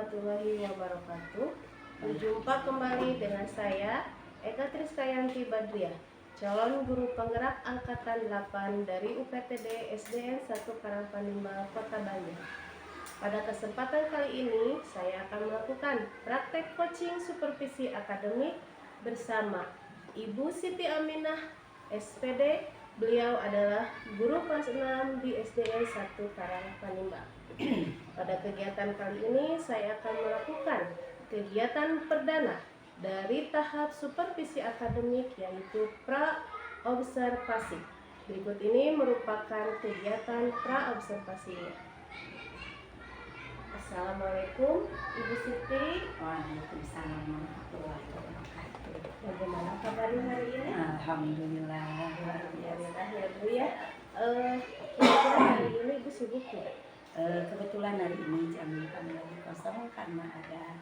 warahmatullahi wabarakatuh. Berjumpa kembali dengan saya Eka Triskayanti Badriah, calon guru penggerak angkatan 8 dari UPTD SDN 1 Karangpanimba, Kota Banjar. Pada kesempatan kali ini saya akan melakukan praktek coaching supervisi akademik bersama Ibu Siti Aminah SPD. Beliau adalah guru kelas 6 di SDN 1 Karangpanimba. Pada kegiatan kali ini saya akan melakukan kegiatan perdana dari tahap supervisi akademik, yaitu pra-observasi. Berikut ini merupakan kegiatan pra-observasinya. Assalamualaikum Ibu Siti. Waalaikumsalam warahmatullahi wabarakatuh. Bagaimana kabarnya hari ini? Alhamdulillah. Alhamdulillah ya Bu ya. Kira-kira hari ini Ibu sibuk ya? Kebetulan hari ini jam kami lagi kosong karena ada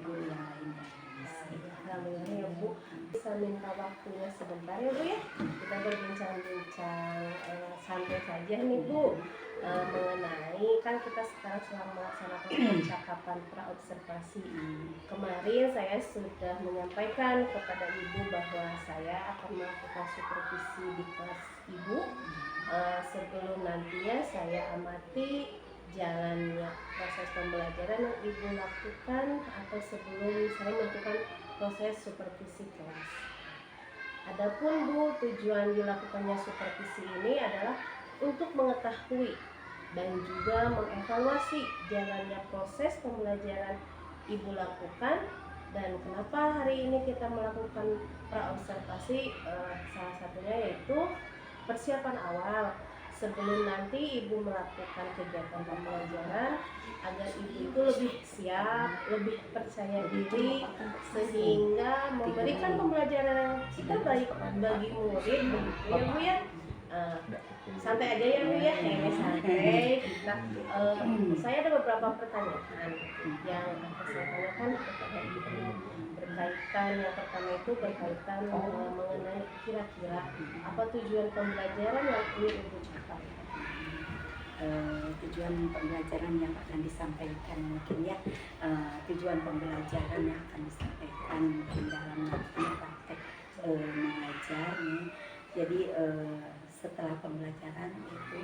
guru yang lain yang mengisi. Alhamdulillah ya Bu, bisa minta waktunya sebentar ya Bu ya. Kita berbincang-bincang santai saja nih Bu, mengenai kan kita sekarang sedang melaksanakan percakapan pra-observasi. Kemarin saya sudah menyampaikan kepada Ibu bahwa saya akan melakukan supervisi di kelas Ibu. Sebelum nantinya saya amati jalannya proses pembelajaran yang Ibu lakukan atau sebelum saya melakukan proses supervisi kelas. Adapun Bu, tujuan dilakukannya supervisi ini adalah untuk mengetahui dan juga mengevaluasi jalannya proses pembelajaran Ibu lakukan, dan kenapa hari ini kita melakukan pra-observasi, salah satunya yaitu persiapan awal sebelum nanti Ibu melakukan kegiatan pembelajaran, agar Ibu itu lebih siap, lebih percaya diri, sehingga memberikan pembelajaran yang terbaik bagi murid, begitu ya Bu ya. Santai aja ya Bu ya, santai kita. Saya ada beberapa pertanyaan yang akan saya tanyakan kepada Ibu. Berkaitan, yang pertama itu berkaitan mengenai kira-kira apa tujuan pembelajaran yang ingin Ibu capai. Tujuan pembelajaran yang akan disampaikan mungkin ya, tujuan pembelajaran yang akan disampaikan mungkin dalam nanti praktek mengajar nih. Jadi setelah pembelajaran itu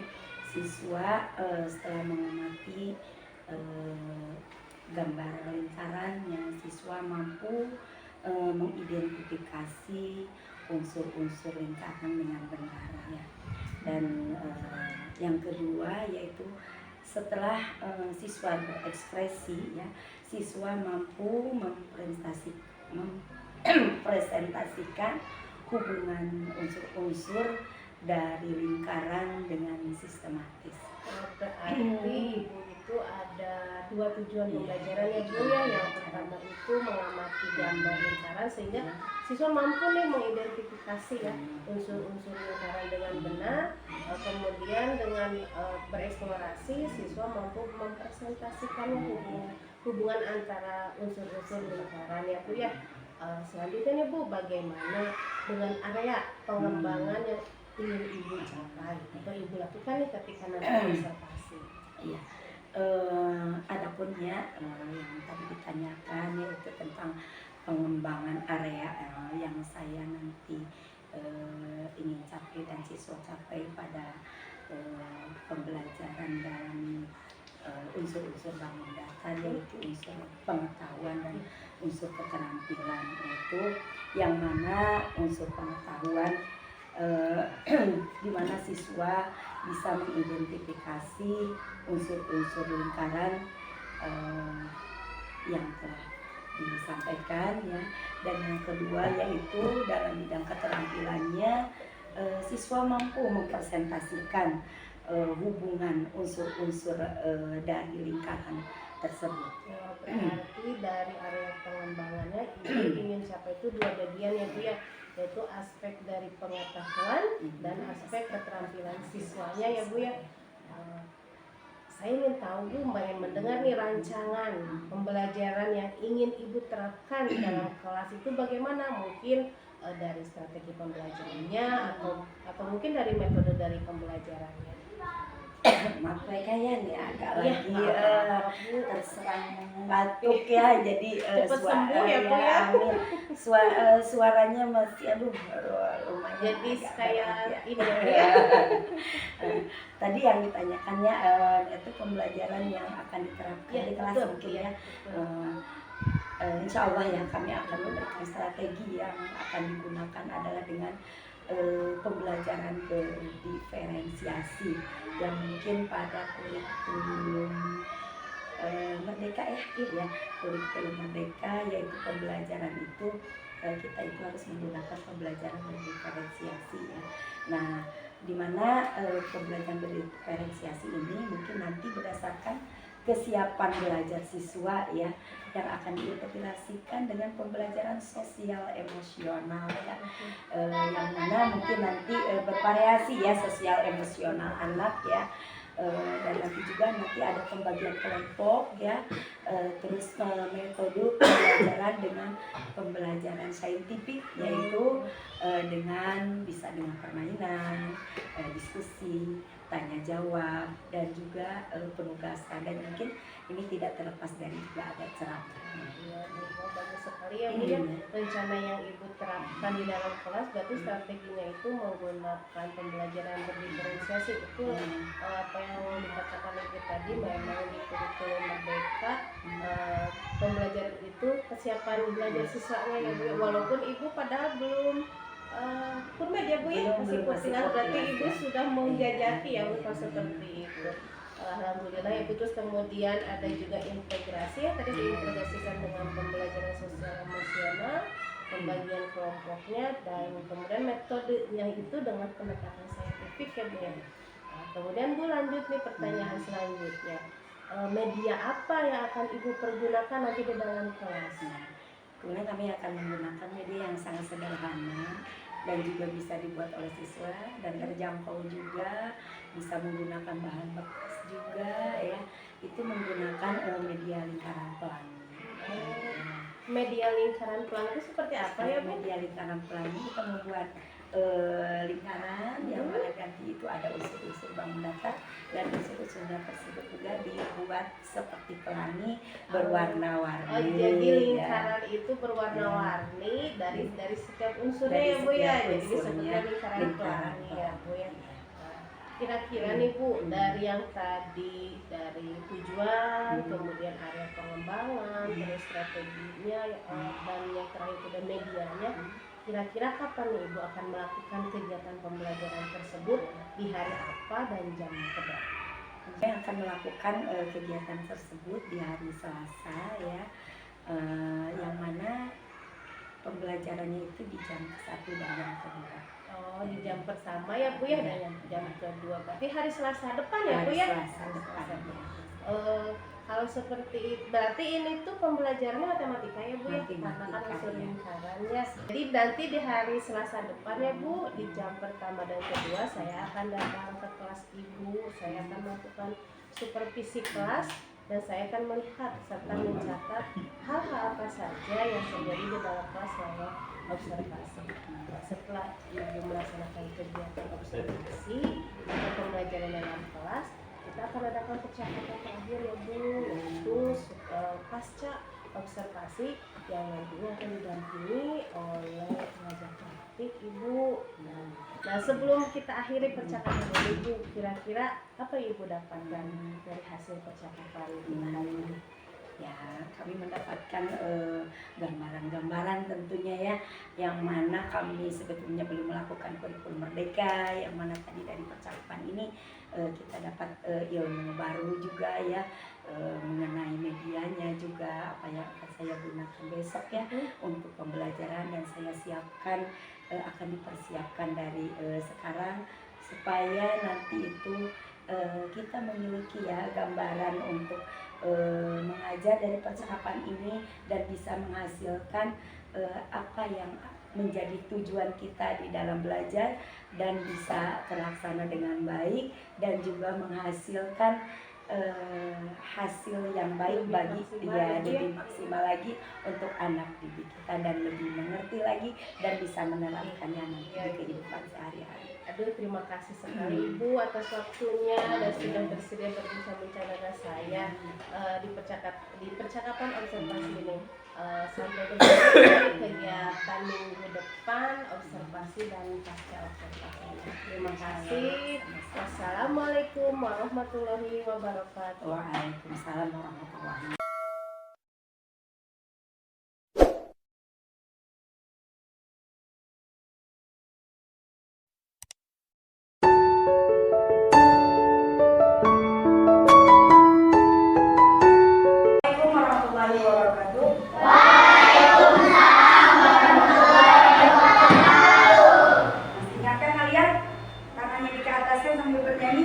siswa setelah mengamati gambar lingkaran yang siswa mampu mengidentifikasi unsur-unsur lingkaran dengan benar ya. Dan yang kedua yaitu setelah siswa berekspresi ya, siswa mampu mempresentasikan hubungan unsur-unsur dari lingkaran dengan sistematis. Berarti Ibu itu ada dua tujuan pembelajaran ya Bu ya. Yang pertama itu mengamati gambar lingkaran sehingga siswa mampu nih mengidentifikasi ya unsur-unsur lingkaran dengan benar. Kemudian dengan bereksplorasi siswa mampu mempresentasikan hubungan antara unsur-unsur lingkaran ya Bu ya. Selanjutnya nih Bu, bagaimana dengan area pengembangan yang ingin Ibu capai atau Ibu lakukan nih ketika nanti observasi? Iya, adapun ya yang tadi ditanyakan yaitu tentang pengembangan area yang saya nanti ingin capai dan siswa capai pada pembelajaran dalam unsur-unsur bangun data, yaitu unsur pengetahuan dan unsur keterampilan, yaitu yang mana unsur pengetahuan di mana siswa bisa mengidentifikasi unsur-unsur lingkaran yang telah disampaikan ya. Dan yang kedua yaitu dalam bidang keterampilannya siswa mampu mempresentasikan hubungan unsur-unsur dari lingkaran tersebut. Berarti dari area pengembangannya Ibu ingin capai itu dua bagian ya Bu ya, yaitu aspek dari pengetahuan dan aspek keterampilan siswanya ya Bu ya. Saya ingin tahu Bu, ingin mendengar nih rancangan pembelajaran yang ingin Ibu terapkan dalam kelas itu bagaimana, mungkin dari strategi pembelajarannya atau mungkin dari metode dari pembelajarannya. maaf mereka ya nih agak Iya, lagi maaf, Bu. terserang batuk ya, jadi Cepet sembuh ya, Bu, ya, ya. amin. Suaranya masih lumayan Jadi agak kayak berat ya. ini ya, Bu, ya. Tadi yang ditanyakannya itu pembelajaran yang akan diterapkan Iya, di kelas betul, mungkin iya, ya. betul. Insya Allah ya kami akan memberikan strategi yang akan digunakan adalah dengan pembelajaran berdiferensiasi yang mungkin pada kurikulum Merdeka ya kurikulum Merdeka, yaitu pembelajaran itu kita itu harus menggunakan pembelajaran berdiferensiasi ya. Nah, di mana pembelajaran berdiferensiasi ini mungkin nanti berdasarkan kesiapan belajar siswa ya, yang akan diintegrasikan dengan pembelajaran sosial emosional ya, yang mana mungkin nanti bervariasi ya sosial emosional anak ya. Dan nanti juga nanti ada pembagian kelompok ya, terus metode pembelajaran dengan pembelajaran saintifik, yaitu bisa dengan permainan, diskusi, tanya jawab, dan juga penugasan, dan mungkin ini tidak terlepas dari juga ada ceramah. Iya, Bu, bagus sekali ya, Bu, ya. Rencana yang Ibu terapkan di dalam kelas berarti strateginya itu menggunakan pembelajaran berdiferensiasi. Betul apa yang dikatakan Ibu tadi, memang di kurikulum Merdeka pembelajaran itu kesiapan belajar siswanya ya, Bu, ya. Walaupun Ibu padahal belum kurmet ya, Bu, ya, masih kursingan, berarti Ibu sudah menjajaki ya, Bu, kalau seperti itu. Alhamdulillah Ibu. Terus kemudian ada juga integrasi ya, tadi diintegrasikan dengan pembelajaran sosial emosional, pembagian kelompoknya, dan kemudian metodenya itu dengan pendekatan saintifik ya, Bu, ya. Nah, kemudian Bu lanjut nih pertanyaan selanjutnya, media apa yang akan Ibu pergunakan nanti di dalam kelas? Kemudian kami akan menggunakan media yang sangat sederhana dan juga bisa dibuat oleh siswa dan terjangkau juga, bisa menggunakan bahan bekas juga ya, itu menggunakan media lingkaran pelangi. Media lingkaran pelangi itu seperti apa ya, Bu? Media lingkaran pelangi kita membuat lingkaran yang mana nanti itu ada unsur-unsur bangun datar, dan unsur-unsurnya tersebut juga dibuat seperti pelangi berwarna-warni. Oh, jadi lingkaran ya, itu berwarna-warni dari setiap unsurnya ya, Bu, ya. Jadi disebutnya lingkaran pelangi ya, Bu, ya. Kira-kira nih, Bu, dari yang tadi, dari tujuan, kemudian area pengembangan, terus strateginya, dan yang terakhir itu dan medianya, kira-kira kapan nih Ibu akan melakukan kegiatan pembelajaran tersebut, di hari apa dan jam berapa? Saya akan melakukan kegiatan tersebut di hari Selasa ya, yang mana pembelajarannya itu di jam ke-1 dan jam ke-2. Oh, di jam pertama ya, Bu, ya, dan jam kedua. Berarti hari Selasa depan ya, Bu, ya? Selasa depan. Kalau seperti berarti ini tuh pembelajarannya matematika ya, Bu, ya? Karena kan unsur lingkaran ya. Jadi nanti di hari Selasa depan ya, Bu, di jam pertama dan kedua saya akan datang ke kelas Ibu. Saya akan melakukan supervisi kelas dan saya akan melihat serta mencatat hal-hal apa saja yang terjadi di dalam kelas selama observasi. Setelah Ibu melaksanakan kegiatan observasi atau pembelajaran dalam kelas, kita akan adakan percakapan terakhir ya, Bu, yaitu pasca observasi yang nantinya akan didampingi oleh pengajar praktik Ibu. Nah, sebelum kita akhiri percakapan ini, Bu, kira-kira apa Ibu dapatkan dari hasil percakapan kita hari ini? Ya, kami mendapatkan gambaran-gambaran tentunya ya, yang mana kami sebetulnya belum melakukan kurikulum Merdeka, yang mana tadi dari percakapan ini kita dapat ilmu baru juga ya, mengenai medianya juga, apa yang akan saya gunakan besok ya untuk pembelajaran, dan saya siapkan akan dipersiapkan dari sekarang supaya nanti itu kita memiliki ya gambaran untuk mengajar dari percakapan ini dan bisa menghasilkan apa yang menjadi tujuan kita di dalam belajar dan bisa terlaksana dengan baik dan juga menghasilkan hasil yang baik bagi dia, lebih maksimal lagi untuk anak didik kita dan lebih mengerti lagi dan bisa menerapkannya nanti di kehidupan sehari-hari. Aduh, terima kasih sekali Ibu atas waktunya dan sudah bersedia berbincang-bincang dengan saya di percakapan observasi ini. Sampai berjumpa di kegiatan minggu depan observasi dan pasca observasi. Terima kasih. Wassalamualaikum warahmatullahi wabarakatuh. Waalaikumsalam warahmatullahi wabarakatuh. Assalamualaikum warahmatullahi wabarakatuh. Masih ingatkah kalian? Tangannya di ke ataskan sambil bernyanyi.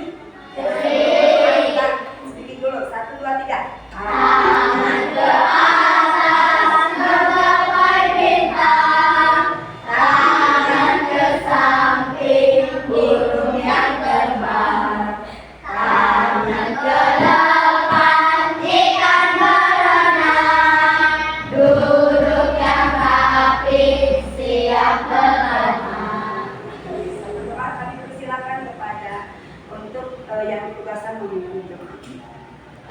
Kita sedikit dulu. 1, 2, 3. Tangan ke atas menggapai bintang, tangan ke samping burung yang terbang, tangan ke depan ikan berenang, duduk yang rapi siap berenang. Bisa berdoa, kami persilakan kepada untuk yang ditugaskan memimpin doa.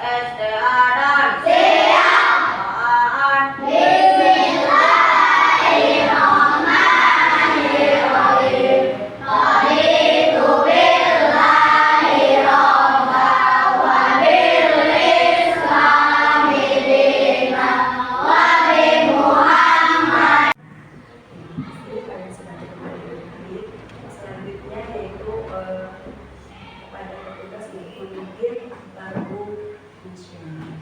Istiadat siap. Doaan. Bismillahirrahmanirrahim. Raditu billahi robba wa bil islami dinan wa bi Muhammad. Kalian sudah berkembali. Selanjutnya yaitu kepada petugas untuk memimpin lagu nasional.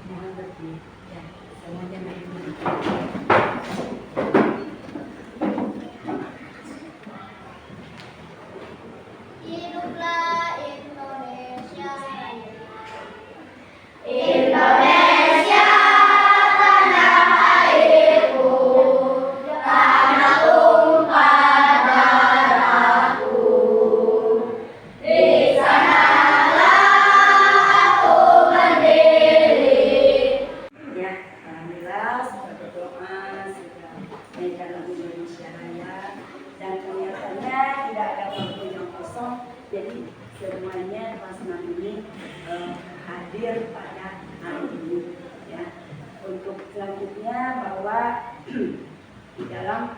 Mohon berdiri. Ya, semuanya berdiri. Hiduplah Indonesia. Indonesia tanah airku, tanah tumpah darahku. Di sanalah aku berdiri. Ya, alhamdulillah sudah berdoa, sudah menyanyikan lagu Indonesia Raya, dan kelihatannya tidak ada waktu yang kosong. Jadi semuanya pas ini hadir pada hari ini, ya. Untuk selanjutnya bahwa di dalam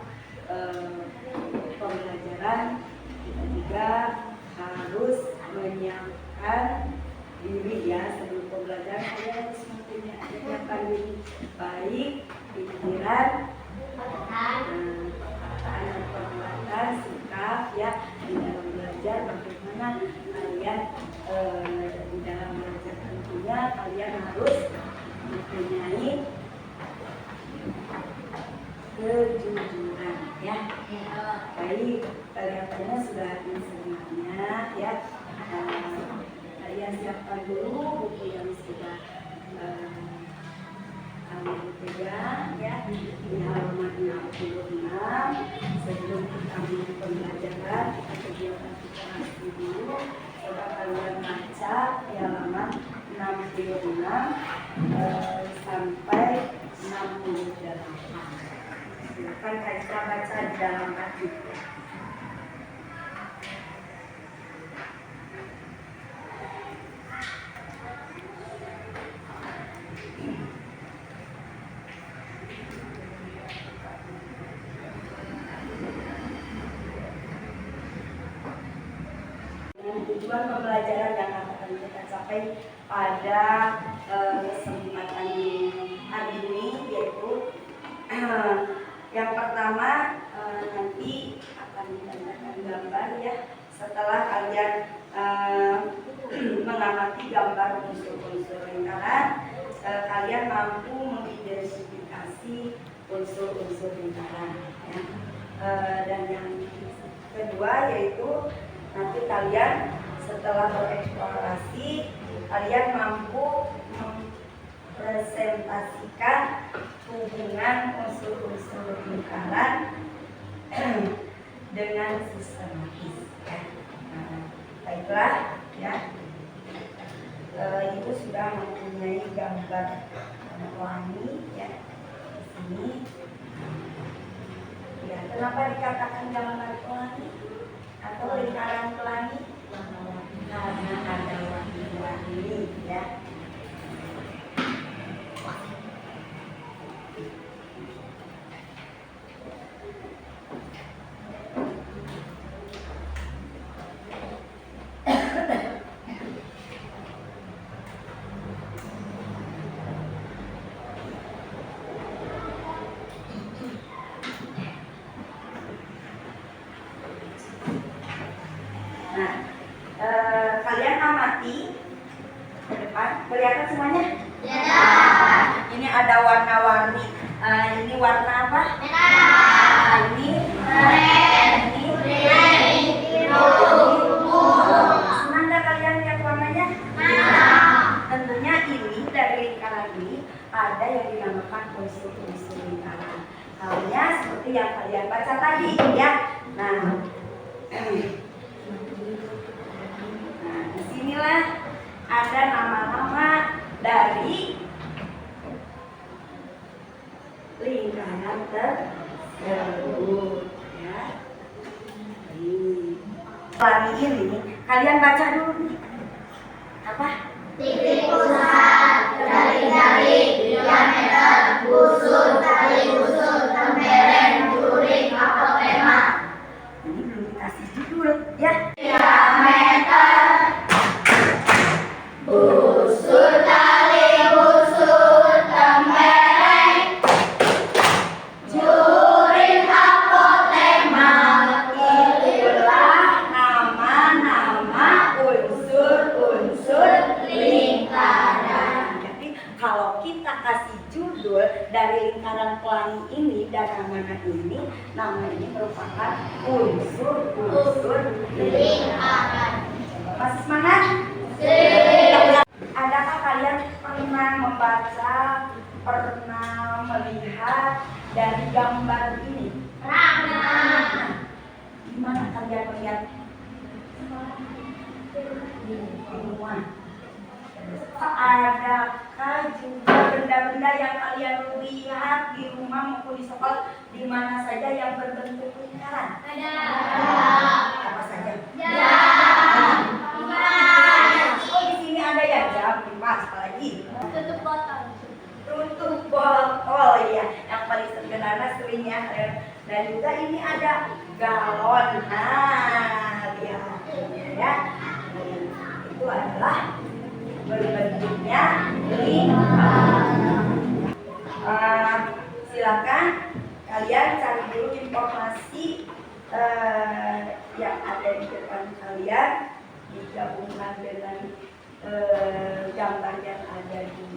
pembelajaran kita juga harus menyiapkan diri, ya. Sebelum pembelajaran kita harus menyiapkan diri baik di pikiran, perkataan dan perbuatan, sikap, ya, di dalam belajar. Bagaimana kalian di dalam belajar, tentunya kalian harus mempunyai kejujuran, ya. Baik, kelihatannya sudah hadir semuanya, ya. Kalian siapkan dulu buku yang sudah kami pegang, ya, di halaman 66. Sebelum kita mulai pembelajaran, kita kegiatan literasi dulu. Coba kalian baca di halaman 66 sampai 68. Silakan kita baca di dalam hati. Tujuan pembelajaran yang akan kita capai pada kesempatan hari ini yaitu yang pertama nanti akan ditandai gambar, ya. Setelah kalian mengamati gambar unsur-unsur lingkaran, kalian mampu mengidentifikasi unsur-unsur lingkaran, ya. Dan yang kedua yaitu nanti kalian setelah bereksplorasi, kalian mampu mempresentasikan hubungan unsur-unsur lingkaran dengan sistematis, ya. Baiklah, ya. Ibu sudah mempunyai gambar pelangi ya di sini. Ya, kenapa dikatakan gambar pelangi atau lingkaran pelangi? Karena ada warna-warni ya. Nah, kalian amati ke depan, kelihatan semuanya? Ya. Ini ada warna-warni. Ini warna apa? Merah. Ini oranye. Ini biru. Senang nggak kalian lihat warnanya? Tentunya ini dari lingkaran ini ada yang dinamakan unsur-unsur lingkaran. Halnya seperti yang kalian baca tadi, ya. Nah, disinilah ada nama-nama dari lingkaran tersebut ya. Pelangi ini kalian baca dulu nih. Apa? Titik pusat, jari-jari, diameter, busur, tali busur, temperen, juring, apotema. Ini belum dikasih judul ya. Diameter, busur, tali busur, temperen, juring, apotema. Itulah nama-nama unsur-unsur lingkaran. Jadi kalau kita kasih judul dari lingkaran pelangi ini dan nama ini, nama ini merupakan unsur-unsur lingkaran. Masih semangat? Adakah kalian pernah membaca, pernah melihat dari gambar ini? Gimana kalian melihat? Ilmuwan. Adakah juga benda-benda yang kalian lihat di rumah maupun di sekolah di mana saja yang berbentuk lingkaran? ada, Apa saja? jam, Oh, di sini ada ya jam, emas, apalagi tutup botol, tutup botol ya, yang paling sederhana seringnya. Dan juga ini ada galon. Nah, lihat ya. Itu adalah berbentuknya lingkaran. Silakan kalian cari dulu informasi yang ada di depan kalian, digabungkan dengan gambar yang ada di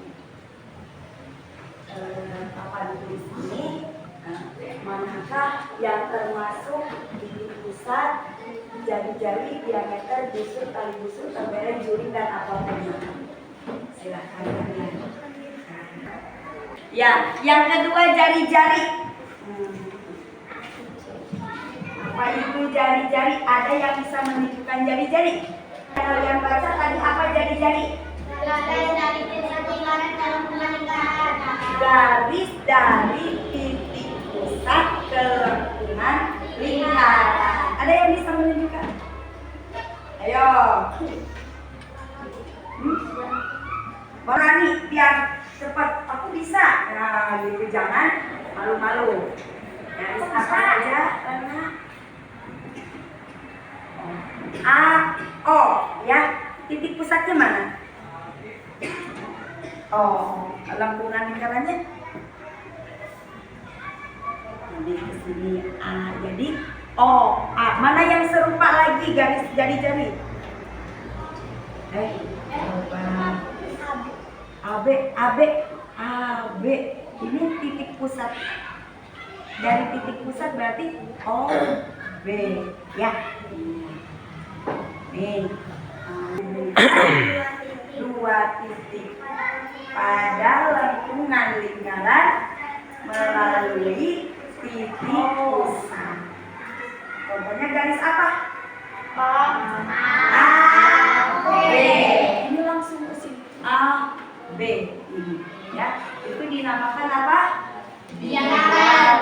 papan tulis ini. Manakah yang termasuk titik pusat, jari-jari, diameter, busur, tali busur, temperen, juring, dan apotema? Silakan kalian. Ya, yang kedua jari-jari. Apa itu jari-jari? Ada yang bisa menunjukkan jari-jari? Kalian baca tadi apa jari-jari? dari titik lingkaran dalam lingkaran, Garis dari titik pusat ke lengkungan lingkaran. Ada yang bisa menunjukkan? Ayo. Berani biar cepat. Aku bisa. Nah, gitu jangan malu-malu. Garis apa saja? Karena A, O, ya. Titik pusatnya mana? Oh, lengkungan lingkarannya. Jadi ke sini A. Jadi O, A. Mana yang serupa lagi garis jari-jari? Coba. AB, AB, AB. Ini titik pusat. Dari titik pusat berarti O, B, ya. Nih. Dua titik pada lengkungan lingkaran melalui titik pusat. Contohnya garis apa? A, B. Ini langsung ke sini. B ini ya. Itu dinamakan apa? Diameter.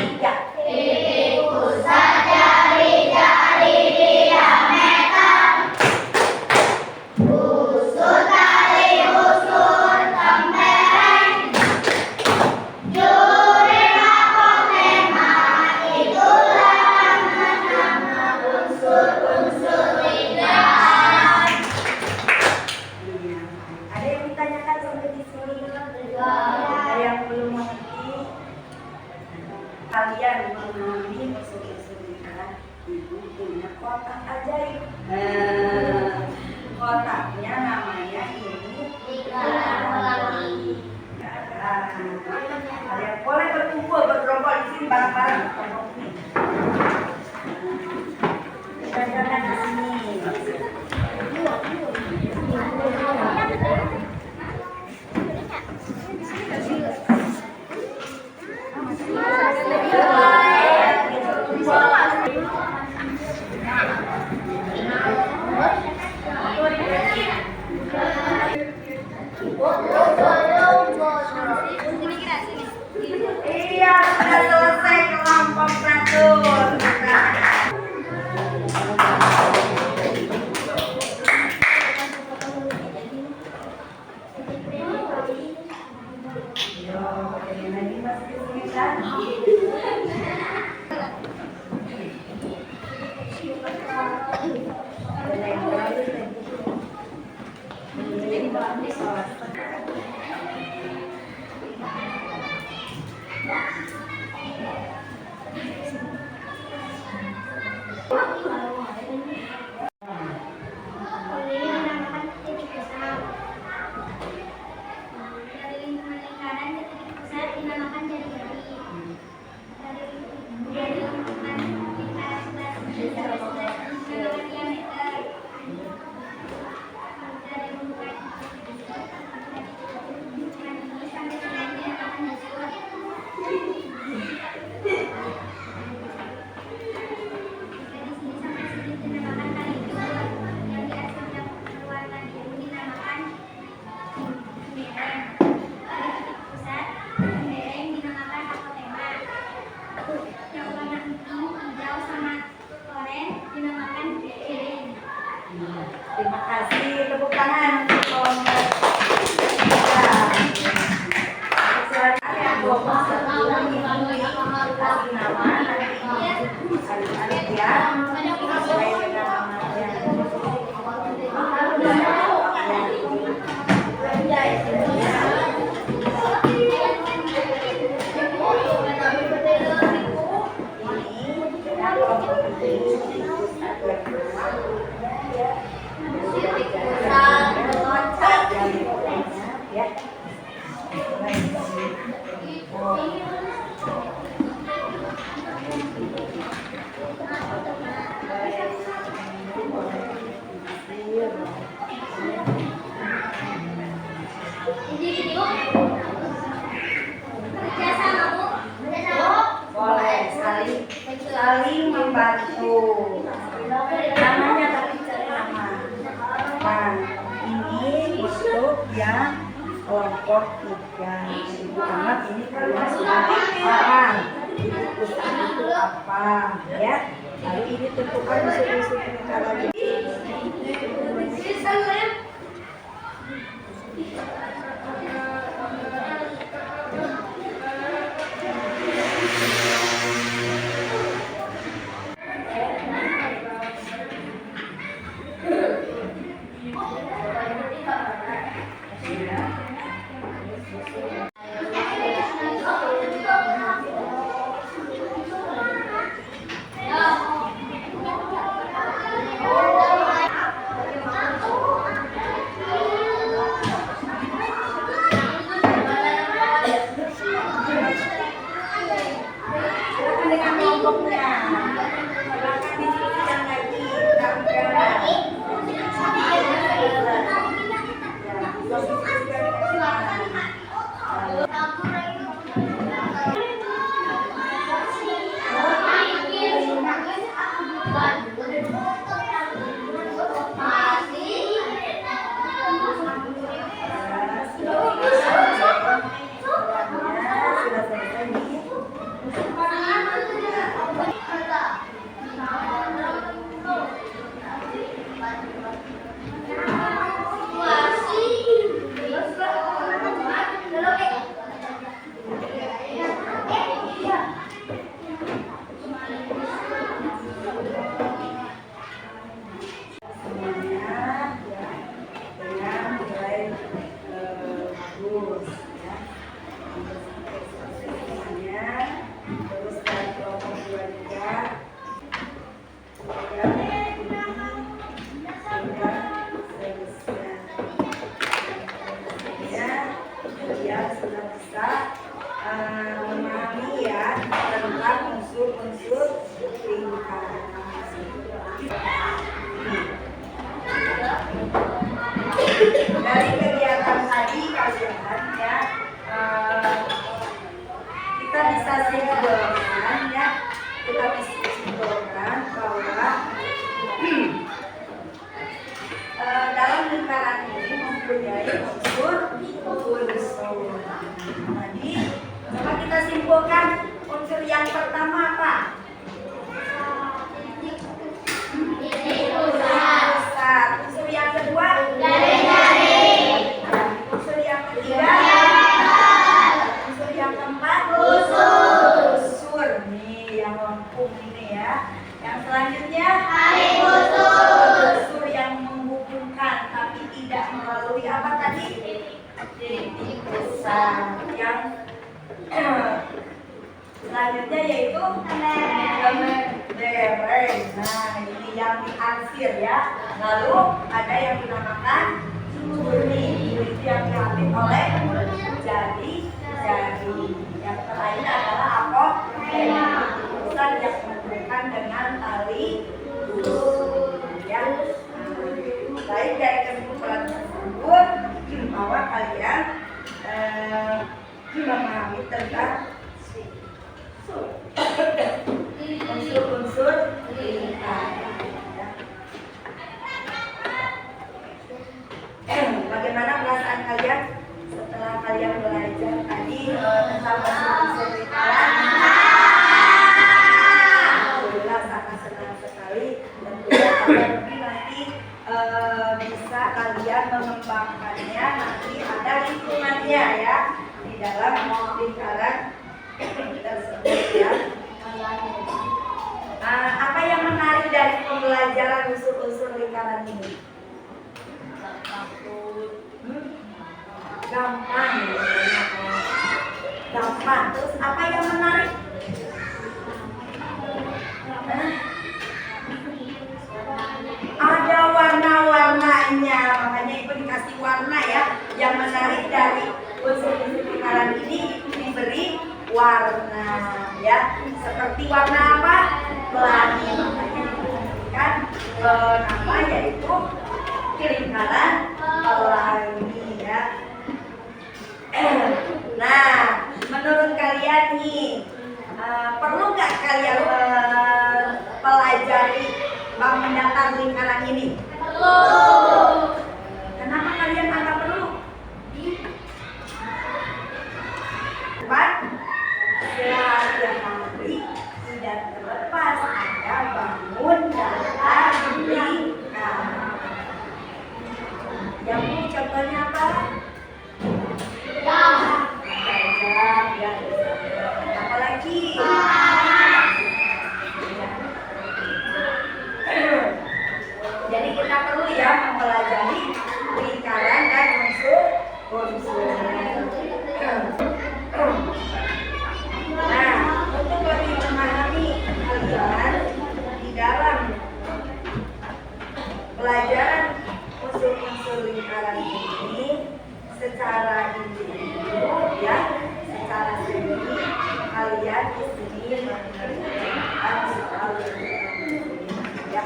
Tiga. Pusat jari-jari diameter. Busur tali busur tempereng. Juri apotema itulah nama unsur-unsur lidah. Iya. Ada yang ditanyakan sampai di sini? Ada yang belum mengerti? Kalian memahami unsur-unsur lidah itu punya kotak ajaib. Kotaknya namanya ini kalian boleh berkumpul bergerombol di sini bareng-bareng. Kita jangan di sini. Iya, sudah selesai kelompok satu. Lagi masih kesulitan. Terima kasih, tepuk tangan untuk kelompok kita. Silakan yang kelompok satu kasih nama adik-adik ya, sesuai dengan namanya. Boleh saling membantu. Namanya tapi cari nama. Nah, ini untuk yang kelompok 3. Ibu anak ini kalian sudah paham. Ibu pusat itu apa, ya? Lalu ini tentukan unsur-unsur mereka lagi. sudah bisa memahami ya tentang unsur-unsur lingkaran. Dari kegiatan tadi kalian ya, kita bisa simpulkan ya, bahwa dalam lingkaran ini mempunyai unsur. Jadi coba kita simpulkan unsur yang pertama apa? Pusat. Unsur yang kedua? Unsur yang ketiga? Unsur yang keempat? Unsur. Nih yang lengkung ini ya. Yang selanjutnya? Unsur yang menghubungkan tapi tidak melalui apa tadi? Titik pusat. Yang selanjutnya yaitu lereng. Nah ini yang diarsir ya. Lalu ada yang dinamakan juri. Juri itu yang diambil oleh jari. Yang terakhir adalah pusat yang menghubungkan dengan tali usus ya. Baik dari kesimpulan tersebut bahwa kalian memahami tentang unsur-unsur lingkaran. Bagaimana perasaan kalian setelah kalian belajar tadi tentang unsur-unsur lingkaran? Alhamdulillah sangat senang sekali. Tentunya kalian nanti bisa kalian mengembangkannya, nanti ada lingkungannya ya di dalam lingkaran tersebut ya. Apa yang menarik dari pembelajaran unsur-unsur lingkaran ini? Gampang. Terus apa yang menarik? Ada warna-warnanya, makanya ibu dikasih warna ya. Yang menarik dari unsur-unsur lingkaran ini diberi warna ya. Seperti warna apa? Pelangi. Makanya diberikan nama yaitu lingkaran pelangi ya. Nah, menurut kalian nih perlu nggak kalian pelajari bab mendatar lingkaran ini? Perlu. Kenapa kalian anggap perlu? Sehari-hari tidak terlepas ada bangun datar lingkaran. Yang ini contohnya apa? Jam. Ya. Apalagi? Jadi kita perlu ya mempelajari lingkaran dan unsur. Nah, untuk lebih memahami kalian di dalam pelajaran unsur-unsur lingkaran ini secara individu ya, secara sendiri kalian di sini mengerjakan soal ya.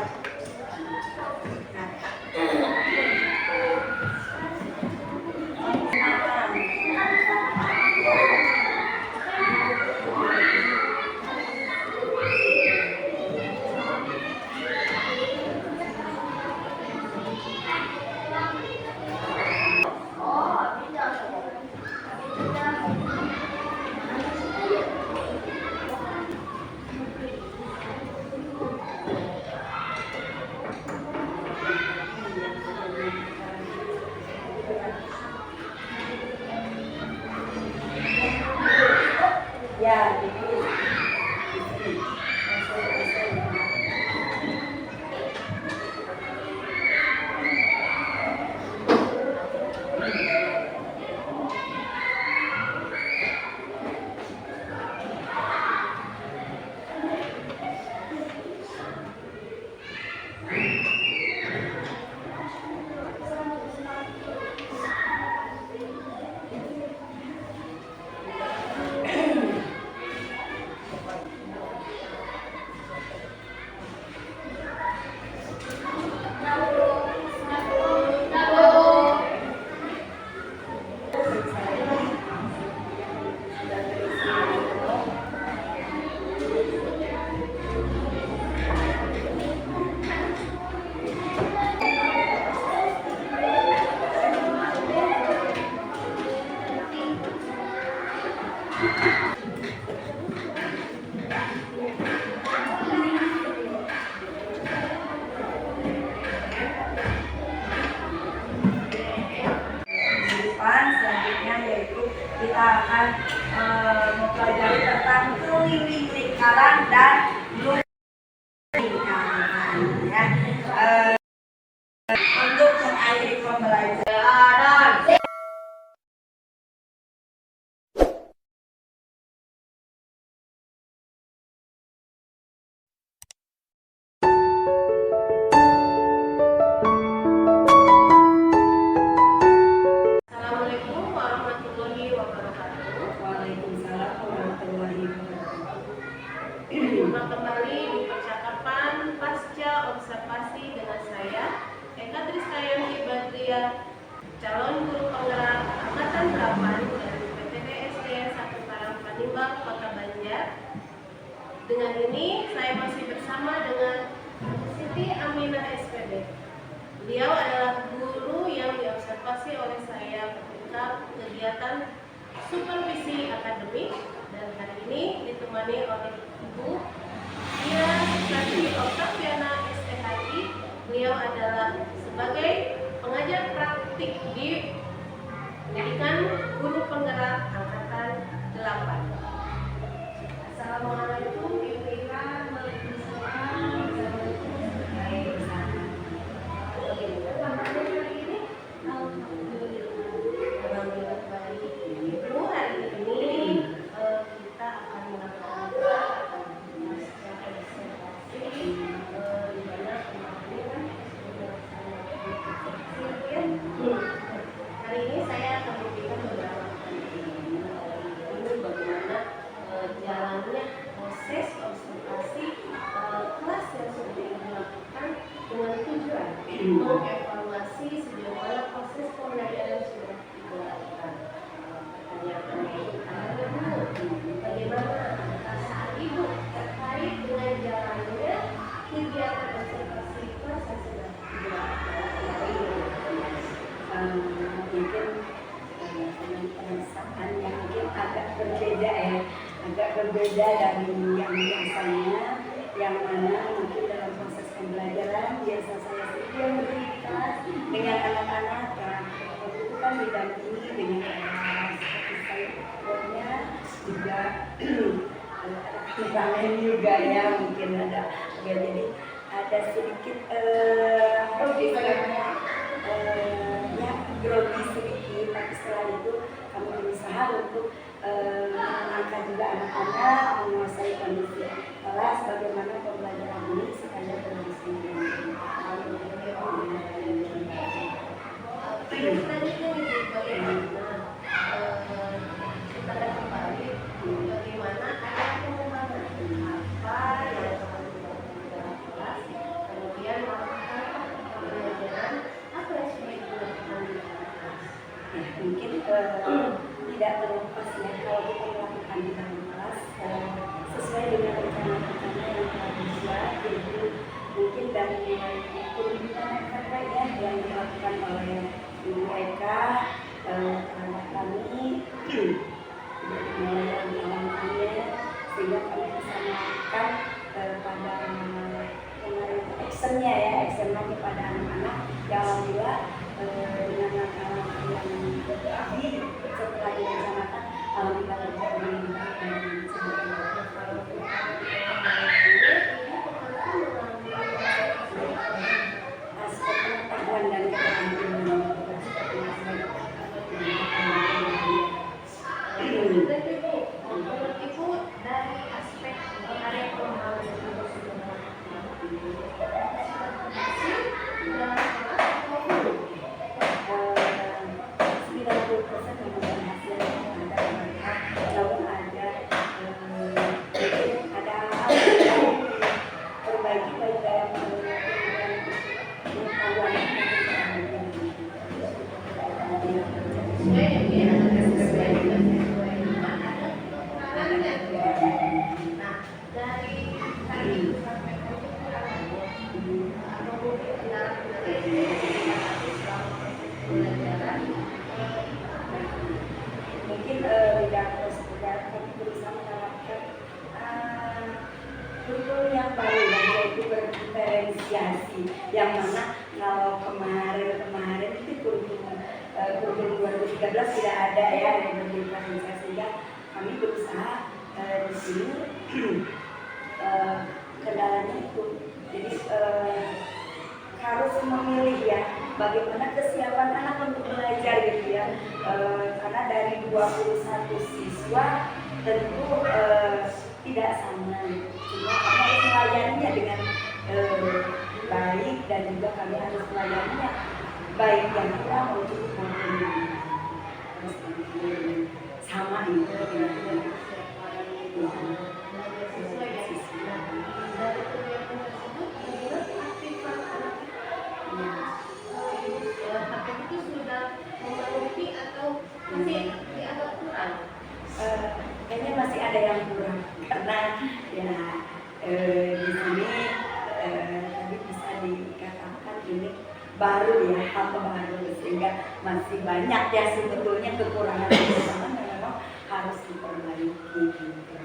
Ya, Kehidupan selanjutnya yaitu kita akan mempelajari tentang keliling lingkaran dan lingkaran ya. Untuk mengakhiri pembelajaran Assalamualaikum warahmatullahi wabarakatuh. Waalaikumsalam warahmatullahi wabarakatuh. Jumpa kembali di percakapan pasca observasi dengan saya Eka Triskayani Badriah, calon guru penggerak angkatan 8 dari PTD SD 1 Karangpanimbang, Kota Banjar. Dengan ini saya masih bersama dengan Siti Aminah SPD. Beliau adalah guru yang diobservasi oleh saya ketika kegiatan supervisi akademik, dan hari ini ditemani oleh Ibu Tia Susanti Oktaviana STHI. Beliau adalah sebagai pengajar praktik di pendidikan guru penggerak angkatan 8. Assalamualaikum Ibu Ira. Waalaikumsalam. Bagaimana kabarnya hari ini? Alhamdulillah baik. Ibu, hari ini kita akan melakukan pasca observasi di mana kemarin kan hari ini saya akan memberikan beberapa ini bagaimana jalannya proses observasi kelas yang sudah dilakukan dengan tujuan mengevaluasi sejauh mana proses pembelajaran sudah dilakukan. Pertanyaan Ibu, bagaimana perasaan Ibu terkait dengan jalannya kegiatan observasi kelas yang sudah dilakukan? Mungkin perasaan yang mungkin agak berbeda ya, agak berbeda dari yang biasanya, yang mana mungkin dalam proses pembelajaran biasa saya sendiri yang berkelas dengan anak-anak dan waktu itu kan didampingi dengan seperti saya pokoknya juga timbangan juga ya, mungkin ada ya, jadi ada sedikit ya grogi sedikit, tapi setelah itu kami berusaha untuk mengangkat juga anak-anak menguasai kondisi kelas, bagaimana pembelajaran ini supaya berlangsung dengan Selanjutnya Ibu, bagaimana kita akan kembali bagaimana ada pengembangan apa yang telah dilakukan dalam kelas, kemudian melakukan pembelajaran apa yang sudah dilakukan di dalam kelas. mungkin tidak terlepas ya kalau kita melakukan di dalam kelas sesuai dengan rencana-rencana yang telah dibuat. Jadi mungkin dari pembimbingan yang terbaik ya yang dilakukan oleh Ibu Eka terhadap kami mulai dari awalnya sehingga kami bisa melakukan pada kemarin actionnya ya, actionnya kepada anak-anak yang alhamdulillah dengan langkah-langkah yang tadi setelah direncanakan alhamdulillah terjadi dengan baik dan aspek pengetahuan dan keterampilan Menurut Ibu dari aspek area pembangunan Iya. baru yaitu berdiferensiasi, yang mana kalau kemarin itu kurikulum 2013 tidak ada ya yang berdiferensiasi, sehingga kami berusaha di sini kendalanya itu. Jadi harus memilih ya bagaimana kesiapan anak untuk belajar gitu ya, karena dari 21 siswa tentu tidak sama gitu. Cuma kami harus melayaninya dengan baik, dan juga kami harus melayaninya baik yang kurang maupun maupun harus sama gitu. Kayaknya masih ada yang kurang, karena ya di sini tadi bisa dikatakan ini baru ya, hal baru, sehingga masih banyak ya sebetulnya kekurangan yang memang harus diperbaiki gitu.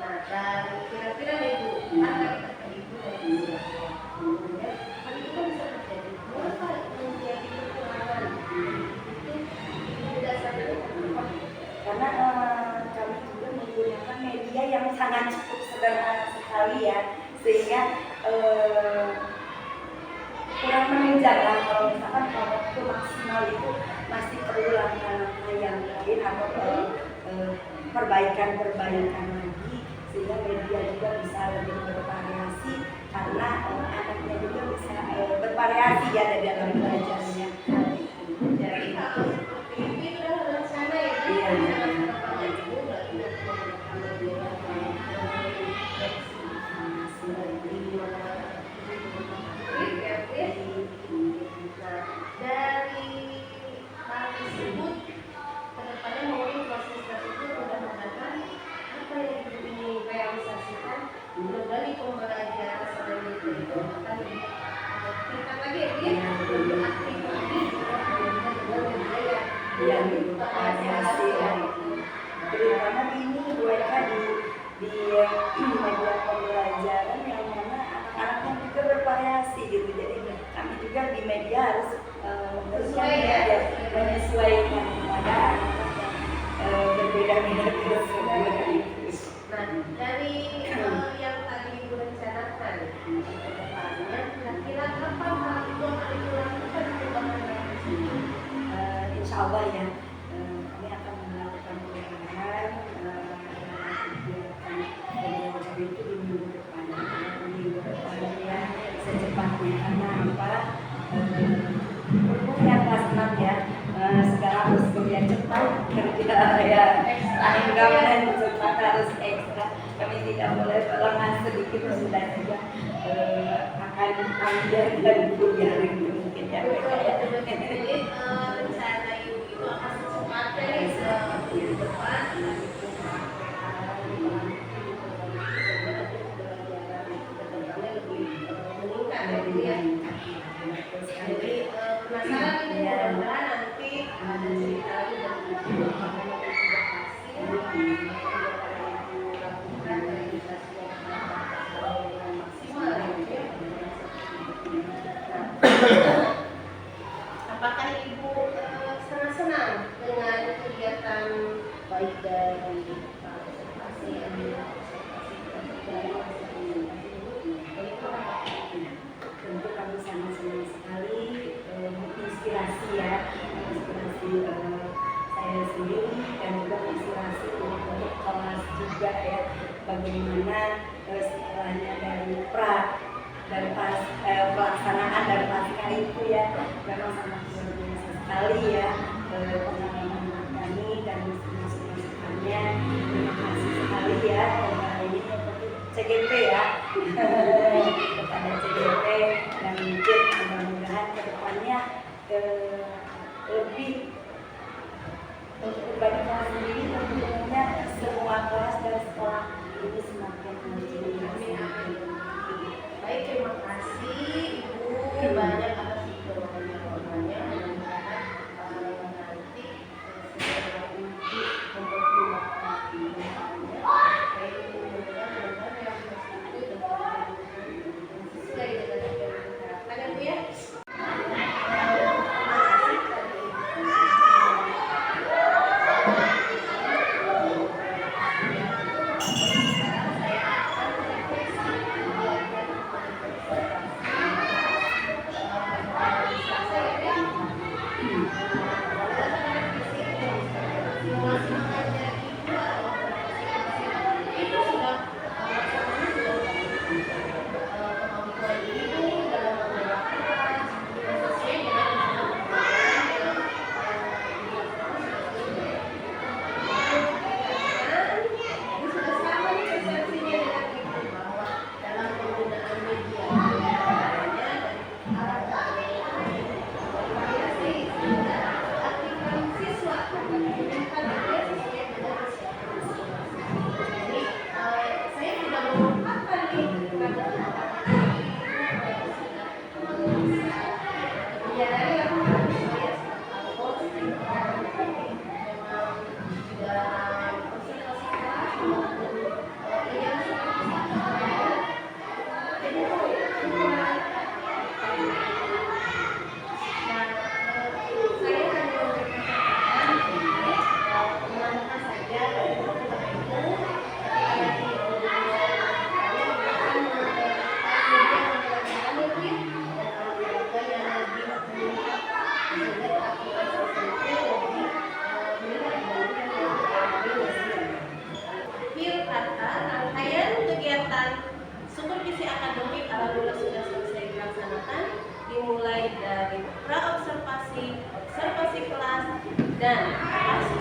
Nah, dan kira-kira nih Bu, kan kata Ibu dari hal itu kan bisa terjadi. Mengapa menjadi kekurangan? Itu dasarnya apa? Karena kami juga menggunakan media yang sangat cukup sederhana sekali ya, sehingga kurang menunjang lah. Kalau misalkan kalau itu maksimal itu masih perlu langkah-langkah yang lain atau perbaikan lagi, sehingga media juga bisa lebih bervariasi, karena anaknya juga bisa bervariasi ya dalam belajarnya. Jadi kalau seperti ini udah rencana ya, Iya. Dari hal tersebut, kedepannya mungkin proses tersebut mudah-mudahan apa yang Ibu ingin realisasikan, mudah-mudahan di pembelajaran selanjutnya itu akan lebih tingkat lagi ya, lebih aktif lagi, Yang bervariasi ya. Terutama ini mereka di media pembelajaran yang mana anak-anaknya juga bervariasi gitu. Jadi kami juga di media harus menyesuaikan kepada anak-anak yang berbeda-beda tersebut. Nah, dari yang tadi Ibu rencanakan ke depannya, kira-kira kapan hal itu akan dilakukan perubahan dari sini? Insya Allah ya, kami akan melakukan perubahan itu di minggu depan ya, secepatnya. Karena apa? Berhubung yang kelas 6 ya, segala harus kerja cepat, kerja ya tanggapnya cepat, harus ekstra. Kami tidak boleh lengah sedikit, sudah saja akan ambil dan kuliah mungkin ya. Jadi rencana Ibu itu akan secepatnya nih seminggu depan jadi penasaran nih, mudah-mudahan nanti ada cerita lagi dari Ibu bagaimana Ibu lakukan realisasi yang maksimal gitu ya. Apakah Ibu sangat senang dengan kegiatan baik dari observasi Tentu kami sangat senang sekali, menginspirasi ya, menginspirasi saya sendiri dan juga menginspirasi untuk kelas juga ya, bagaimana setelahnya dari pelaksanaan dan pasca itu ya, memang sangat luar biasa sekali ya pengalaman kami dan masukannya. Terima kasih sekali ya ini CGP ya kepada CGP, dan mungkin mudah-mudahan kedepannya lebih untuk pribadi kelas sendiri, tentunya semua kelas dan sekolah ini semakin maju. Baik, terima kasih Ibu banyak atas informasinya. Mudah-mudahan nanti segera untuk memperbaiki baik mudah-mudahan realisasi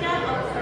Physical of